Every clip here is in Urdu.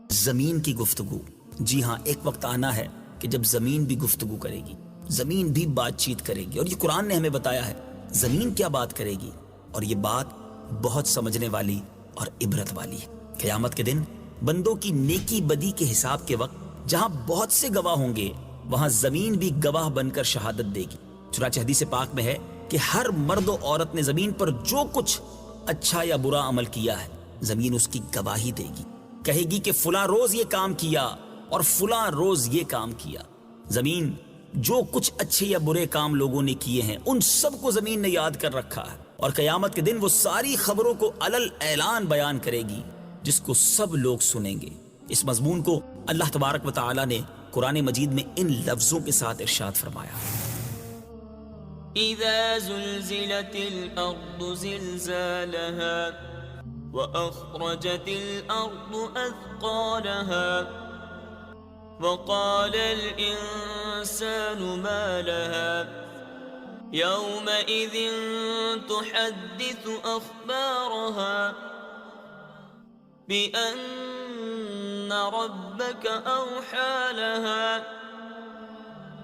زمین کی گفتگو، جی ہاں، ایک وقت آنا ہے کہ جب زمین بھی گفتگو کرے گی، زمین بھی بات چیت کرے گی، اور یہ قرآن نے ہمیں بتایا ہے زمین کیا بات کرے گی، اور یہ بات بہت سمجھنے والی اور عبرت والی ہے۔ قیامت کے دن بندوں کی نیکی بدی کے حساب کے وقت جہاں بہت سے گواہ ہوں گے، وہاں زمین بھی گواہ بن کر شہادت دے گی۔ چنانچہ حدیث پاک میں ہے کہ ہر مرد و عورت نے زمین پر جو کچھ اچھا یا برا عمل کیا ہے، زمین اس کی گواہی دے گی، کہے گی کہ فلاں روز یہ کام کیا اور فلاں روز یہ کام کیا۔ زمین جو کچھ اچھے یا برے کام لوگوں نے کیے ہیں، ان سب کو زمین نے یاد کر رکھا ہے، اور قیامت کے دن وہ ساری خبروں کو علل اعلان بیان کرے گی، جس کو سب لوگ سنیں گے۔ اس مضمون کو اللہ تبارک و تعالی نے قرآن مجید میں ان لفظوں کے ساتھ ارشاد فرمایا: اذا زلزلت الارض زلزالها واخرجت الارض اثقالها وقال الانسان ما لها يومئذ تحدث اخبارها بأن ربك اوحى لها۔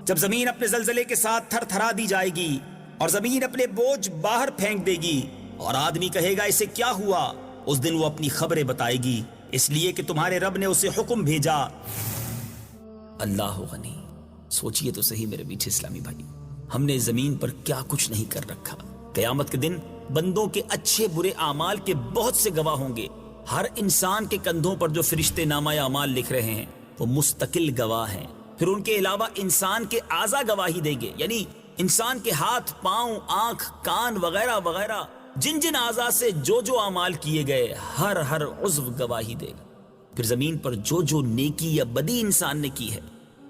جب زمین اپنے زلزلے کے ساتھ تھر تھرا دی جائے گی اور زمین اپنے بوجھ باہر پھینک دے گی، اور آدمی کہے گا اسے کیا ہوا، اس دن وہ اپنی خبریں بتائے گی، اس لیے کہ تمہارے رب نے اسے حکم بھیجا۔ اللہ غنی، سوچئے تو صحیح میرے میٹھے اسلامی بھائی، ہم نے زمین پر کیا کچھ نہیں کر رکھا۔ قیامت کے دن بندوں کے اچھے برے اعمال کے بہت سے گواہ ہوں گے۔ ہر انسان کے کندھوں پر جو فرشتے نامہ اعمال لکھ رہے ہیں وہ مستقل گواہ ہیں۔ پھر ان کے علاوہ انسان کے اعضا گواہی دیں گے، یعنی انسان کے ہاتھ، پاؤں، آنکھ، کان وغیرہ وغیرہ، جن جن اعضا سے جو جو اعمال کیے گئے، ہر ہر عضو گواہی دے گا۔ پھر زمین پر جو جو نیکی یا بدی انسان نے کی ہے،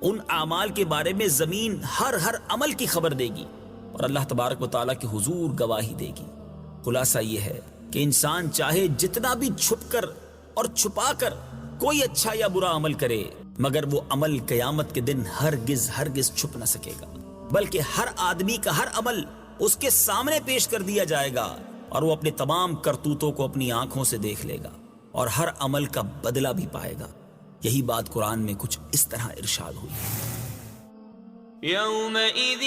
ان اعمال کے بارے میں زمین ہر ہر عمل کی خبر دے گی، اور اللہ تبارک و تعالیٰ کے حضور گواہی دے گی۔ خلاصہ یہ ہے کہ انسان چاہے جتنا بھی چھپ کر اور چھپا کر کوئی اچھا یا برا عمل کرے، مگر وہ عمل قیامت کے دن ہرگز ہرگز چھپ نہ سکے گا، بلکہ ہر آدمی کا ہر عمل اس کے سامنے پیش کر دیا جائے گا، اور وہ اپنے تمام کرتوتوں کو اپنی آنکھوں سے دیکھ لے گا، اور ہر عمل کا بدلہ بھی پائے گا۔ یہی بات قرآن میں کچھ اس طرح ارشاد ہوئی: يومئذ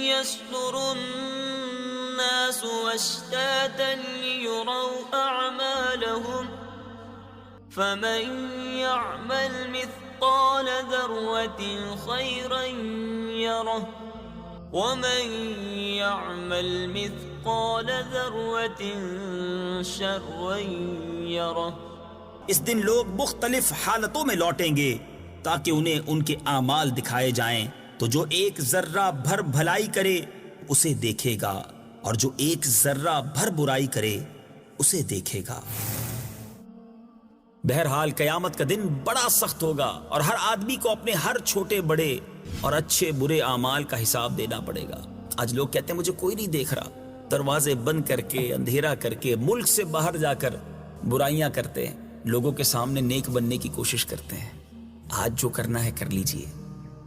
يصدر الناس اشتاتا ليروا أعمالهم فمن يعمل مثقال ذرة خيرا يره ومن يعمل مثقال ذرة شرا يره۔ اس دن لوگ مختلف حالتوں میں لوٹیں گے تاکہ انہیں ان کے اعمال دکھائے جائیں، تو جو ایک ذرہ بھر بھلائی کرے اسے دیکھے گا، اور جو ایک ذرہ بھر برائی کرے اسے دیکھے گا۔ بہرحال قیامت کا دن بڑا سخت ہوگا، اور ہر آدمی کو اپنے ہر چھوٹے بڑے اور اچھے برے اعمال کا حساب دینا پڑے گا۔ آج لوگ کہتے ہیں مجھے کوئی نہیں دیکھ رہا، دروازے بند کر کے، اندھیرا کر کے، ملک سے باہر جا کر برائیاں کرتے ہیں، لوگوں کے سامنے نیک بننے کی کوشش کرتے ہیں۔ آج جو کرنا ہے کر لیجئے،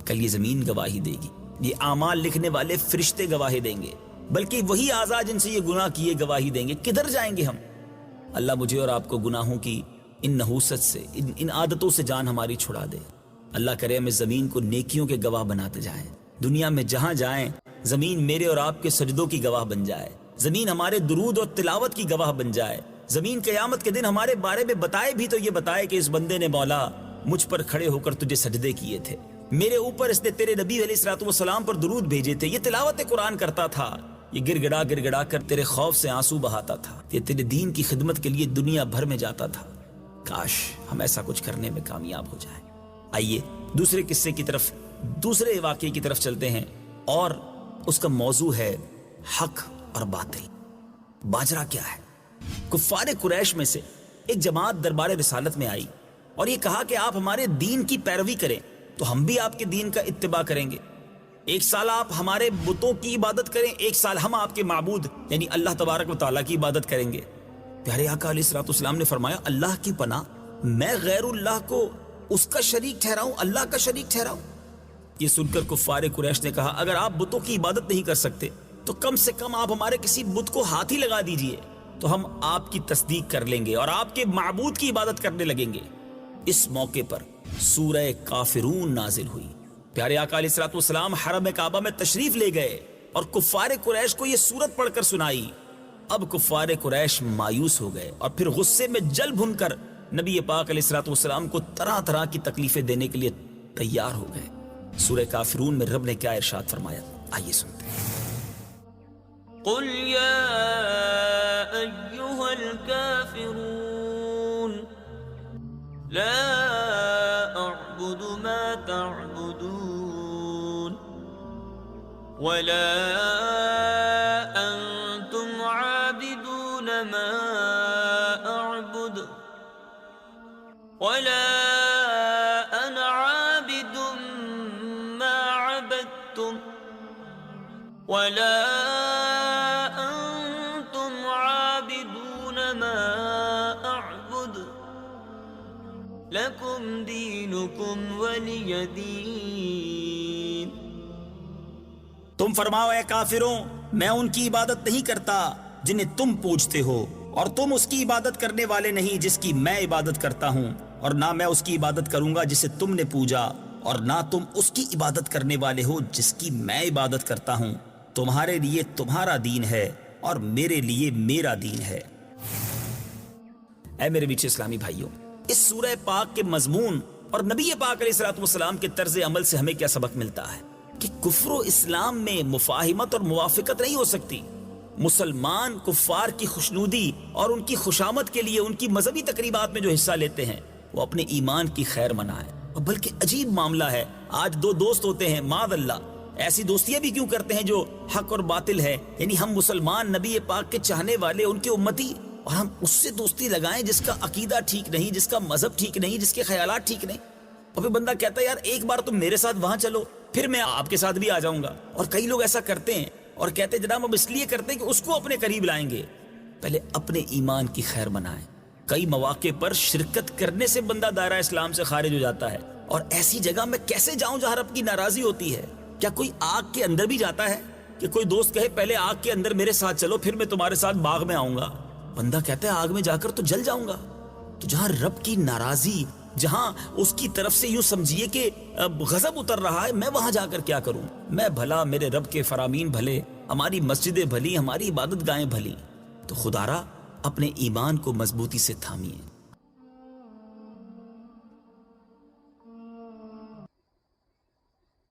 کل یہ زمین گواہی دے گی، یہ اعمال لکھنے والے فرشتے گواہی دیں گے، بلکہ وہی اعضاء جن سے یہ گناہ کیے گواہی دیں گے۔ کدھر جائیں گے ہم؟ اللہ مجھے اور آپ کو گناہوں کی ان نحوست سے، ان عادتوں سے جان ہماری چھڑا دے۔ اللہ کرے ہمیں زمین کو نیکیوں کے گواہ بناتے جائیں، دنیا میں جہاں جائیں زمین میرے اور آپ کے سجدوں کی گواہ بن جائے، زمین ہمارے درود اور تلاوت کی گواہ بن جائے، زمین قیامت کے دن ہمارے بارے میں بتائے بھی تو یہ بتائے کہ اس بندے نے مولا مجھ پر کھڑے ہو کر تجھے سجدے کیے تھے، میرے اوپر اس نے تیرے نبی علیہ الصلوۃ والسلام پر درود بھیجے تھے، یہ تلاوت قرآن کرتا تھا، یہ گر گڑا کر تیرے خوف سے آنسو بہاتا تھا، یہ تیرے دین کی خدمت کے لیے دنیا بھر میں جاتا تھا۔ کاش ہم ایسا کچھ کرنے میں کامیاب ہو جائیں۔ آئیے دوسرے قصے کی طرف، دوسرے واقعے کی طرف چلتے ہیں، اور اس کا موضوع ہے حق اور باطل۔ باجرہ کیا ہے؟ کفار قریش میں سے ایک جماعت دربار رسالت میں آئی اور یہ کہا کہ آپ ہمارے دین کی پیروی کریں تو ہم بھی آپ کے دین کا اتباع کریں گے، ایک سال آپ ہمارے بتوں کی عبادت کریں، ایک سال ہم آپ کے معبود یعنی اللہ تبارک و تعالیٰ کی عبادت کریں گے۔ پیارے آقا علیہ الصلوۃ والسلام نے فرمایا اللہ کی پناہ، میں غیر اللہ کو اس کا شریک ٹھہراؤں، اللہ کا شریک ٹھہراؤں؟ یہ سن کر کفار قریش نے کہا اگر آپ بتوں کی عبادت نہیں کر سکتے تو کم سے کم آپ ہمارے کسی بت کو ہاتھ ہی لگا دیجئے تو ہم آپ کی تصدیق کر لیں گے اور آپ کے معبود کی عبادت کرنے لگیں گے۔ اس موقع پر سورہ کافرون نازل ہوئی۔ پیارے آقا علیہ الصلوۃ والسلام حرم کعبہ میں تشریف لے گئے اور کفار قریش کو یہ سورت پڑھ کر سنائی۔ اب کفار قریش مایوس ہو گئے اور پھر غصے میں جل بھن کر نبی پاک علیہ الصلوۃ والسلام کو طرح طرح کی تکلیفیں دینے کے لیے تیار ہو گئے۔ سورہ کافرون میں رب نے کیا ارشاد فرمایا، آئیے سنتے ہیں۔ قل يا أيها الكافرون لا أعبد ما تعبدون ولا أنتم عابدون ما أعبد ولا أنا عابد ما عبدتم ولا أنتم عابدون ما أعبد لكم دينكم ولي دين۔ تم فرماؤ اے کافروں، میں ان کی عبادت نہیں کرتا جنہیں تم پوجتے ہو، اور تم اس کی عبادت کرنے والے نہیں جس کی میں عبادت کرتا ہوں، اور نہ میں اس کی عبادت کروں گا جسے تم نے پوجا، اور نہ تم اس کی عبادت کرنے والے ہو جس کی میں عبادت کرتا ہوں۔ تمہارے لیے تمہارا دین ہے اور میرے لیے میرا دین ہے۔ اے میرے میٹھے اسلامی بھائیوں، اس سورہ پاک کے مضمون اور نبی پاک علیہ الصلوۃ والسلام کے طرز عمل سے ہمیں کیا سبق ملتا ہے کہ کفر و اسلام میں مفاہمت اور موافقت نہیں ہو سکتی۔ مسلمان کفار کی خوشنودی اور ان کی خوشامد کے لیے ان کی مذہبی تقریبات میں جو حصہ لیتے ہیں وہ اپنے ایمان کی خیر منائیں۔ اور بلکہ عجیب معاملہ ہے، آج دو دوست ہوتے ہیں، معاذ اللہ، ایسی دوستیاں بھی کیوں کرتے ہیں جو حق اور باطل ہے، یعنی ہم مسلمان نبی پاک کے چاہنے والے، ان کے امتی، اور ہم اس سے دوستی لگائیں جس کا عقیدہ ٹھیک نہیں، جس کا مذہب ٹھیک نہیں، جس کے خیالات ٹھیک نہیں۔ اور پھر بندہ کہتا ہے یار ایک بار تم میرے ساتھ وہاں چلو، پھر میں آپ کے ساتھ بھی آ جاؤں گا۔ اور کئی لوگ ایسا کرتے ہیں اور کہتے ہیں جناب ہم اس لیے کرتے ہیں کہ اس کو اپنے قریب لائیں گے۔ پہلے اپنے ایمان کی خیر منائیں۔ کئی مواقع پر شرکت کرنے سے بندہ دائرہ اسلام سے خارج ہو جاتا ہے، اور ایسی جگہ میں کیسے جاؤں جہاں رب کی ناراضی ہوتی ہے؟ کیا کوئی آگ کے اندر بھی جاتا ہے کہ کوئی دوست کہے پہلے آگ کے اندر میرے ساتھ چلو پھر میں تمہارے ساتھ باغ میں آؤں گا؟ بندہ کہتا ہے آگ میں جا کر تو جل جاؤں گا۔ تو جہاں رب کی ناراضی، جہاں اس کی طرف سے یوں سمجھیے کہ غضب اتر رہا ہے، میں وہاں جا کر کیا کروں؟ میں بھلا، میرے رب کے فرامین بھلے، ہماری مسجدیں بھلی، ہماری عبادت گاہیں بھلی۔ تو خدا را اپنے ایمان کو مضبوطی سے تھامیے۔